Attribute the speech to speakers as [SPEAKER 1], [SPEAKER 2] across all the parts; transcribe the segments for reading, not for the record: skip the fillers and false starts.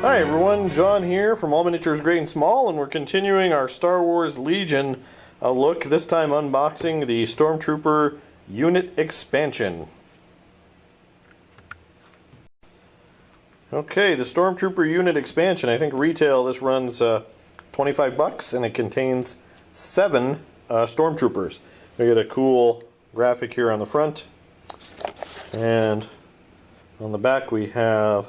[SPEAKER 1] Hi everyone, John here from All Miniatures Great and Small, and we're continuing our Star Wars Legion look, this time unboxing the Stormtrooper Unit Expansion. Okay, the Stormtrooper Unit Expansion, I think retail this runs 25 bucks, and it contains 7 Stormtroopers. We get a cool graphic here on the front, and on the back we have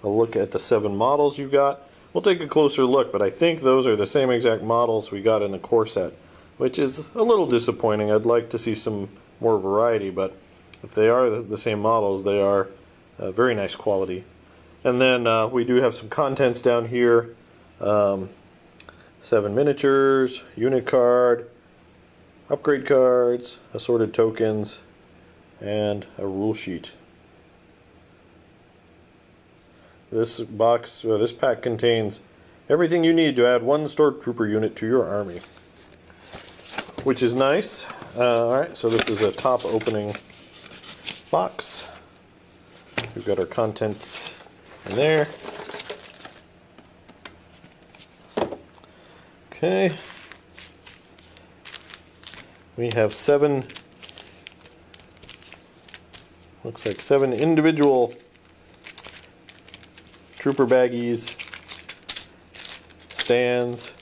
[SPEAKER 1] a look at the 7 models you got. We'll take a closer look, but I think those are the same exact models we got in the core set, which is a little disappointing. I'd like to see some more variety, but if they are the same models, they are very nice quality. And then we do have some contents down here. 7 miniatures, unit card, upgrade cards, assorted tokens, and a rule sheet. This box, this pack contains everything you need to add 1 Stormtrooper unit to your army, which is nice. Alright, so this is a top opening box. We've got our contents in there. Okay. We have 7, looks like 7 individual trooper baggies, stands,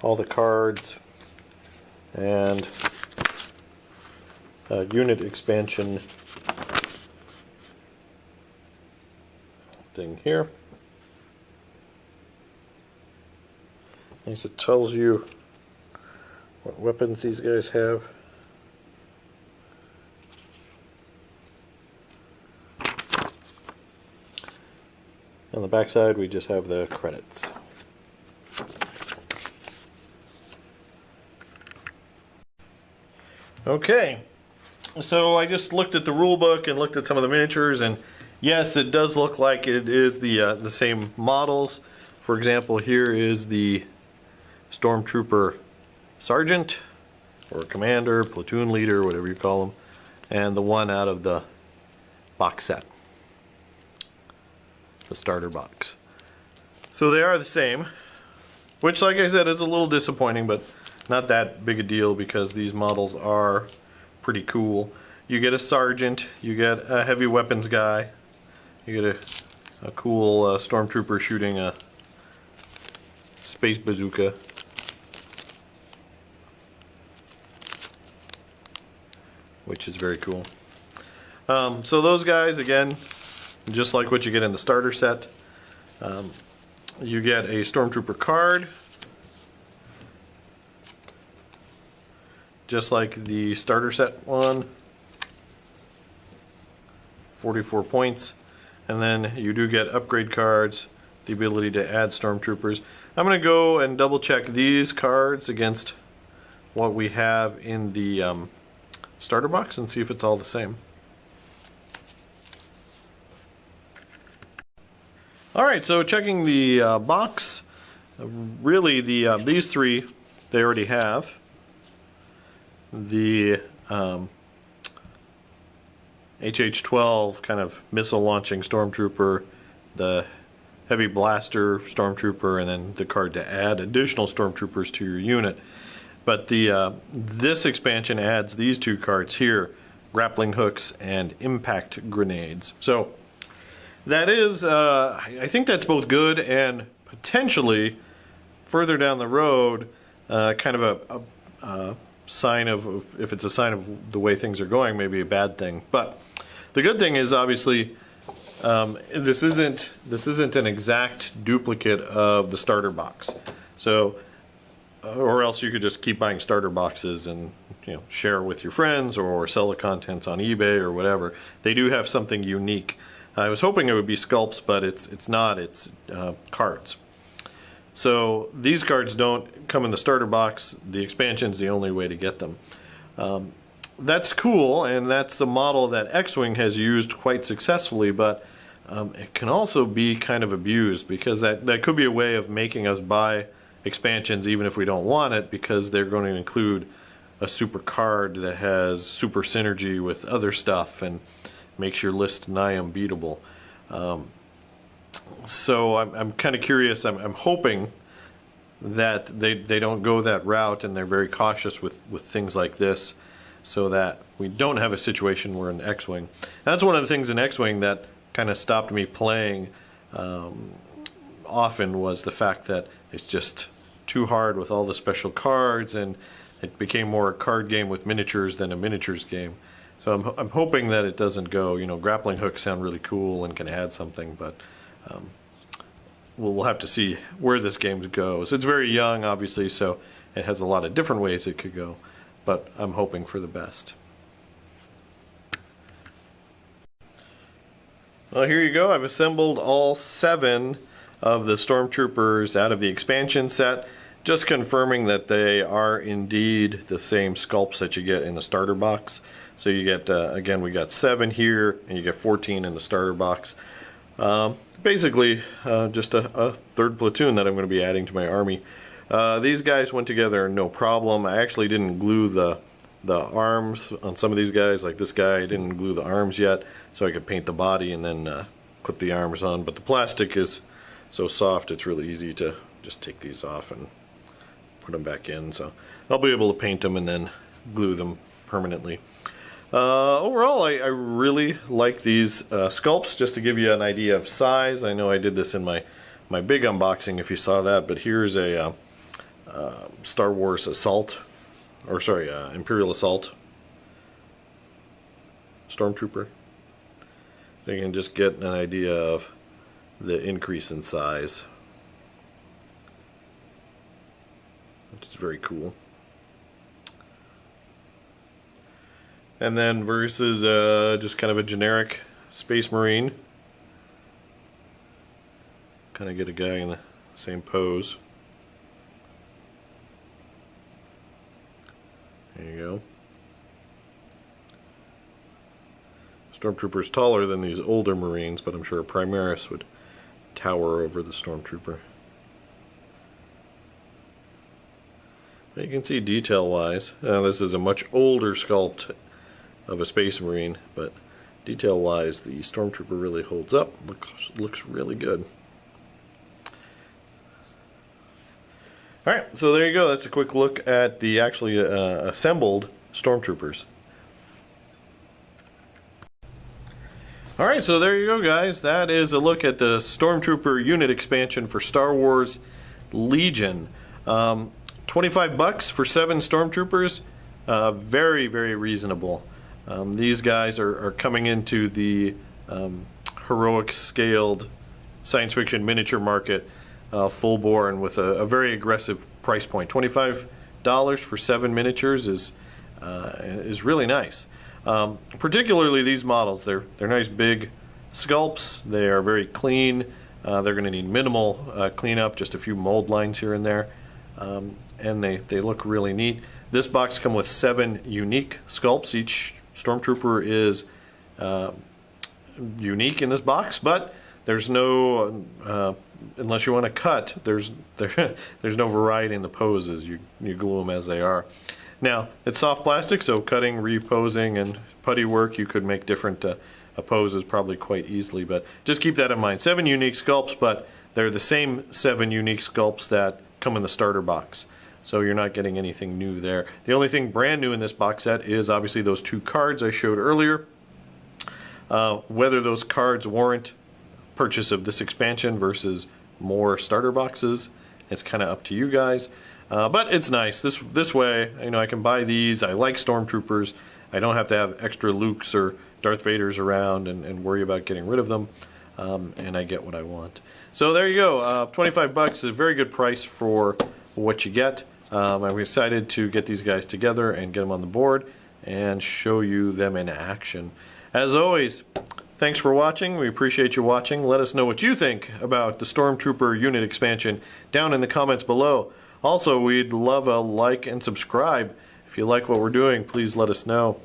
[SPEAKER 1] all the cards, and a unit expansion thing here. Nice, it tells you what weapons these guys have. On the back side we just have the credits. Okay, so I just looked at the rule book and looked at some of the miniatures, and yes, it does look like it is the same models. For example, here is the Stormtrooper Sergeant, or Commander, Platoon Leader, whatever you call them, and the one out of the box set, the starter box. So they are the same, which, like I said, is a little disappointing, but not that big a deal because these models are pretty cool. You get a sergeant, you get a heavy weapons guy, you get a cool stormtrooper shooting a space bazooka. Which is very cool. So those guys, again, just like what you get in the starter set, you get a Stormtrooper card, just like the starter set one, 44 points, and then you do get upgrade cards, the ability to add Stormtroopers. I'm going to go and double check these cards against what we have in the starter box and see if it's all the same. Alright, so checking the box, really these 3 they already have. The HH-12 kind of missile launching Stormtrooper, the heavy blaster Stormtrooper, and then the card to add additional Stormtroopers to your unit. But this expansion adds these 2 cards here, grappling hooks and impact grenades. So that is, I think that's both good and potentially further down the road, kind of a sign of, if it's a sign of the way things are going, maybe a bad thing. But the good thing is, obviously, this isn't an exact duplicate of the starter box. So, or else you could just keep buying starter boxes and, you know, share with your friends or sell the contents on eBay or whatever. They do have something unique. I was hoping it would be sculpts, but it's not. It's cards. So these cards don't come in the starter box. The expansion's the only way to get them. That's cool, and that's the model that X-Wing has used quite successfully, but it can also be kind of abused, because that could be a way of making us buy expansions even if we don't want it, because they're going to include a super card that has super synergy with other stuff and makes your list nigh unbeatable. So I'm kind of curious. I'm hoping that they don't go that route, and they're very cautious with things like this, so that we don't have a situation where an X-Wing. That's one of the things in X-Wing that kind of stopped me playing often, was the fact that it's just too hard with all the special cards, and it became more a card game with miniatures than a miniatures game. So I'm hoping that it doesn't go, you know, grappling hooks sound really cool and can add something, but we'll have to see where this game goes. It's very young, obviously, so it has a lot of different ways it could go, but I'm hoping for the best. Well, here you go. I've assembled all 7 of the Stormtroopers out of the expansion set, just confirming that they are indeed the same sculpts that you get in the starter box. So you get, again, we got 7 here, and you get 14 in the starter box. Basically, just a third platoon that I'm going to be adding to my army. These guys went together no problem. I actually didn't glue the arms on some of these guys. Like this guy, I didn't glue the arms yet, so I could paint the body and then clip the arms on. But the plastic is so soft, it's really easy to just take these off and put them back in. So I'll be able to paint them and then glue them permanently. Overall, I really like these sculpts. Just to give you an idea of size, I know I did this in my big unboxing if you saw that, but here's a Star Wars Assault, or sorry, Imperial Assault Stormtrooper. So you can just get an idea of the increase in size, which is very cool. And then versus just kind of a generic Space Marine. Kind of get a guy in the same pose. There you go. Stormtrooper's taller than these older Marines, but I'm sure a Primaris would tower over the Stormtrooper. But you can see detail-wise, this is a much older sculpt of a Space Marine, but detail-wise, the Stormtrooper really holds up. Looks really good. Alright, so there you go. That's a quick look at the actually assembled Stormtroopers. Alright, so there you go, guys. That is a look at the Stormtrooper unit expansion for Star Wars Legion. $25 for 7 Stormtroopers. Very, very reasonable. These guys are coming into the heroic scaled science fiction miniature market full bore, and with a very aggressive price point. $25 for 7 miniatures is really nice. Particularly these models, they're nice big sculpts. They are very clean. They're going to need minimal cleanup, just a few mold lines here and there, and they look really neat. This box comes with 7 unique sculpts. Each Stormtrooper is unique in this box, but there's no unless you want to cut, there's no variety in the poses. You glue them as they are. Now, it's soft plastic, so cutting, reposing, and putty work, you could make different poses probably quite easily, but just keep that in mind. 7 unique sculpts, but they're the same 7 unique sculpts that come in the starter box. So you're not getting anything new there. The only thing brand new in this box set is obviously those 2 cards I showed earlier. Whether those cards warrant purchase of this expansion versus more starter boxes, it's kind of up to you guys. But it's nice. This way, you know, I can buy these. I like Stormtroopers. I don't have to have extra Lukes or Darth Vaders around and worry about getting rid of them. And I get what I want. So there you go. $25 is a very good price for what you get. I'm excited to get these guys together and get them on the board and show you them in action. As always, thanks for watching. We appreciate you watching. Let us know what you think about the Stormtrooper unit expansion down in the comments below. Also, we'd love a like and subscribe. If you like what we're doing, please let us know.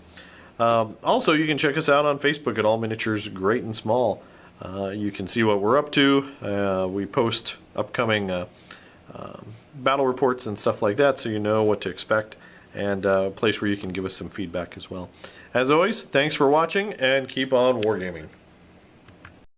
[SPEAKER 1] Also, you can check us out on Facebook at All Miniatures Great and Small. You can see what we're up to. We post upcoming battle reports and stuff like that, so you know what to expect, and a place where you can give us some feedback as well. As always, thanks for watching, and keep on wargaming.